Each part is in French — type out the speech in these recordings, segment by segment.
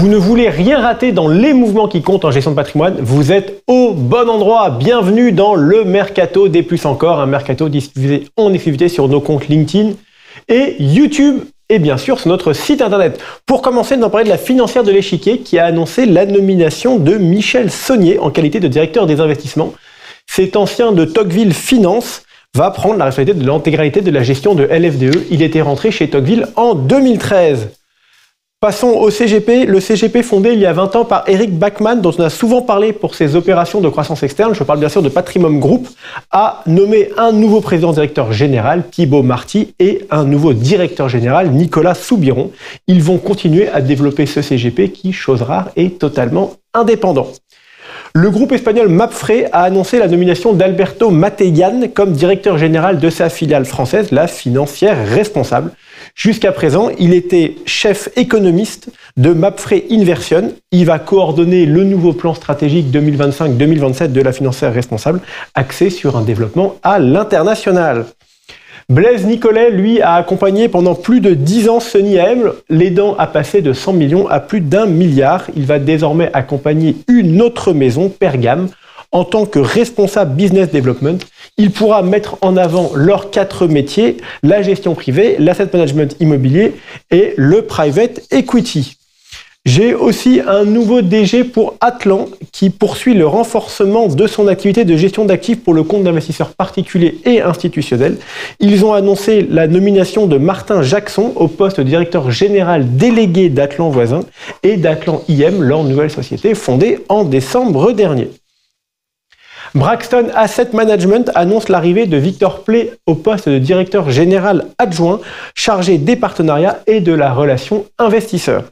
Vous ne voulez rien rater dans les mouvements qui comptent en gestion de patrimoine, vous êtes au bon endroit. Bienvenue dans le Mercato des Plus Encore, un Mercato diffusé en exclusivité sur nos comptes LinkedIn et YouTube et bien sûr sur notre site internet. Pour commencer, nous allons parler de la financière de l'Échiquier qui a annoncé la nomination de Michel Saunier en qualité de directeur des investissements. Cet ancien de Tocqueville Finance va prendre la responsabilité de l'intégralité de la gestion de LFDE. Il était rentré chez Tocqueville en 2013. Passons au CGP. Le CGP fondé il y a 20 ans par Eric Bachmann, dont on a souvent parlé pour ses opérations de croissance externe, je parle bien sûr de Patrimum Group, a nommé un nouveau président-directeur général, Thibaut Marty, et un nouveau directeur général, Nicolas Soubiron. Ils vont continuer à développer ce CGP qui, chose rare, est totalement indépendant. Le groupe espagnol Mapfre a annoncé la nomination d'Alberto Matellán comme directeur général de sa filiale française, la Financière Responsable. Jusqu'à présent, il était chef économiste de Mapfre Inversion. Il va coordonner le nouveau plan stratégique 2025-2027 de la Financière Responsable, axé sur un développement à l'international. Blaise Nicolet, lui, a accompagné pendant plus de 10 ans Sony AM, l'aidant à passer de 100 millions à plus d'1 milliard. Il va désormais accompagner une autre maison, Pergame, en tant que responsable business development. Il pourra mettre en avant leurs 4 métiers, la gestion privée, l'asset management immobilier et le private equity. J'ai aussi un nouveau DG pour Atlan qui poursuit le renforcement de son activité de gestion d'actifs pour le compte d'investisseurs particuliers et institutionnels. Ils ont annoncé la nomination de Martin Jackson au poste de directeur général délégué d'Atlan Voisin et d'Atlan IM, leur nouvelle société fondée en décembre dernier. Braxton Asset Management annonce l'arrivée de Victor Play au poste de directeur général adjoint chargé des partenariats et de la relation investisseur.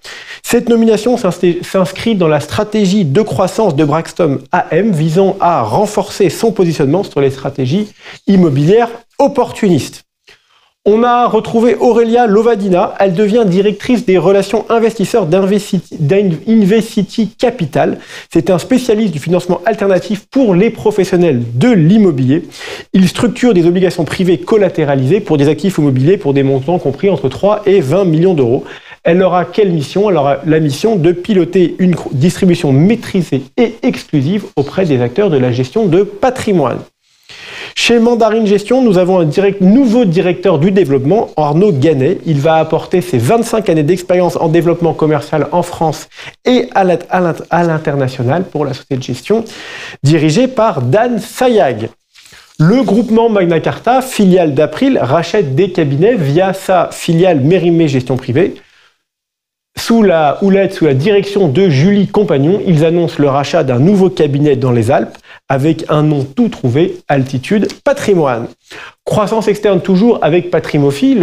Cette nomination s'inscrit dans la stratégie de croissance de Braxton AM visant à renforcer son positionnement sur les stratégies immobilières opportunistes. On a retrouvé Aurélia Lovadina, elle devient directrice des relations investisseurs d'Investity Capital. C'est un spécialiste du financement alternatif pour les professionnels de l'immobilier. Il structure des obligations privées collatéralisées pour des actifs immobiliers pour des montants compris entre 3 et 20 millions d'euros. Elle aura quelle mission? Elle aura la mission de piloter une distribution maîtrisée et exclusive auprès des acteurs de la gestion de patrimoine. Chez Mandarine Gestion, nous avons un nouveau directeur du développement, Arnaud Gannet. Il va apporter ses 25 années d'expérience en développement commercial en France et à l'international pour la société de gestion, dirigée par Dan Sayag. Le groupement Magna Carta, filiale d'April, rachète des cabinets via sa filiale Mérimée Gestion Privée. Sous la direction de Julie Compagnon, ils annoncent le rachat d'un nouveau cabinet dans les Alpes avec un nom tout trouvé, Altitude Patrimoine. Croissance externe toujours avec Patrimophie,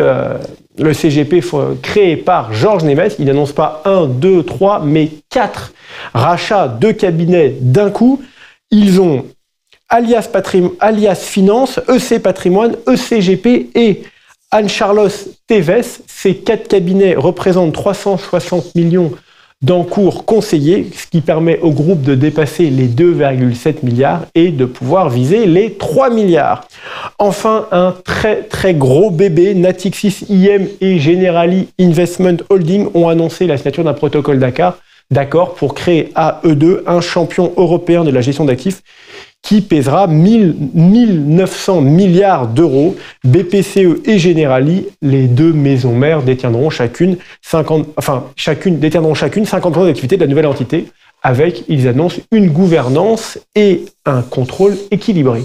le CGP créé par Georges Nemes. Il n'annonce pas 1, 2, 3, mais 4 rachats de cabinets d'un coup. Ils ont Alias Finance, EC Patrimoine, ECGP et Anne-Charlotte Teves. Ces 4 cabinets représentent 360 millions d'encours conseillés, ce qui permet au groupe de dépasser les 2,7 milliards et de pouvoir viser les 3 milliards. Enfin, un très gros bébé, Natixis IM et Generali Investment Holding ont annoncé la signature d'un protocole d'accord pour créer à eux deux un champion européen de la gestion d'actifs qui pèsera 1900 milliards d'euros. BPCE et Generali, les deux maisons mères, détiendront chacune 50% d'activité de la nouvelle entité, avec, ils annoncent, une gouvernance et un contrôle équilibré.